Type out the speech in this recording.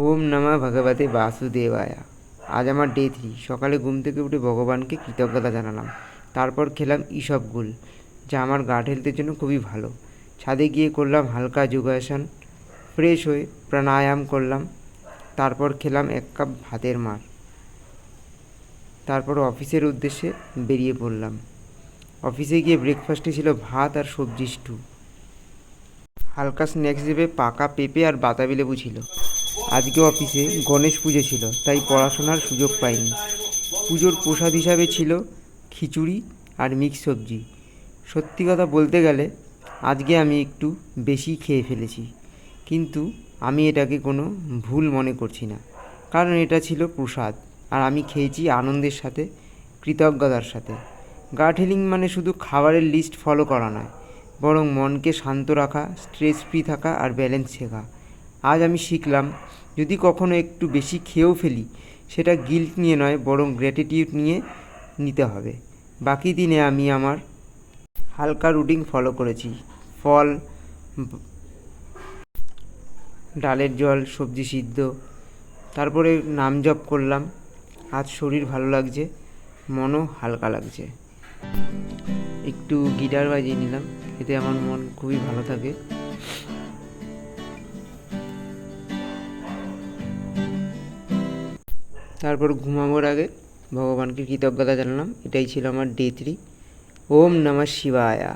ওম নমঃ ভগবতে বাসুদেবায়া। আজ আমার ডে 3। সকালে ঘুম থেকে উঠে ভগবানকে কৃতজ্ঞতা জানালাম। তারপর খেলাম ইসবগুল, যা আমার গাট হেলথের জন্য খুবই ভালো। ছাদে গিয়ে করলাম হালকা যোগাসন। ফ্রেশ হয়ে প্রাণায়াম করলাম। তারপর খেলাম 1 কাপ ভাতের মার। তারপর অফিসের উদ্দেশ্যে বেরিয়ে পড়লাম। অফিসে গিয়ে ব্রেকফাস্টে ছিল ভাত আর সবজি স্টু। হালকা স্ন্যাক্স হিসেবে পাকা পেঁপে আর বাতাবি লেবু ছিল। আজকে অফিসে গণেশ পুজো ছিল, তাই পড়াশোনার সুযোগ পাইনি। পুজোর প্রসাদ হিসাবে ছিল খিচুড়ি আর মিক্স সবজি। সত্যি কথা বলতে গেলে আজকে আমি একটু বেশি খেয়ে ফেলেছি, কিন্তু আমি এটাকে কোনো ভুল মনে করছি না, কারণ এটা ছিল প্রসাদ আর আমি খেয়েছি আনন্দের সাথে, কৃতজ্ঞতার সাথে। গাট হিলিং মানে শুধু খাবারের লিস্ট ফলো করা নয়, বরং মনকে শান্ত রাখা, স্ট্রেস ফ্রি থাকা আর ব্যালেন্স শেখা। আজ আমি শিখলাম, যদি কখনো একটু বেশি খেয়েও ফেলি, সেটা গিল্ট নিয়ে নয়, বরং গ্র্যাটিটিউড নিয়ে নিতে হবে। বাকি দিনে আমি আমার হালকা রুটিন ফলো করেছি। ফল, ডালের জল, সবজি সিদ্ধ, তারপরে নাম জপ করলাম। আজ শরীর ভালো লাগছে, মনও হালকা লাগছে। একটু গিটার বাজিয়ে নিলাম, এতে আমার মন খুবই ভালো থাকে। তারপর ঘুমানোর আগে ভগবানকে কৃতজ্ঞতা জানালাম। এটাই ছিল আমার ডে 3। ওম নমঃ শিবায়া।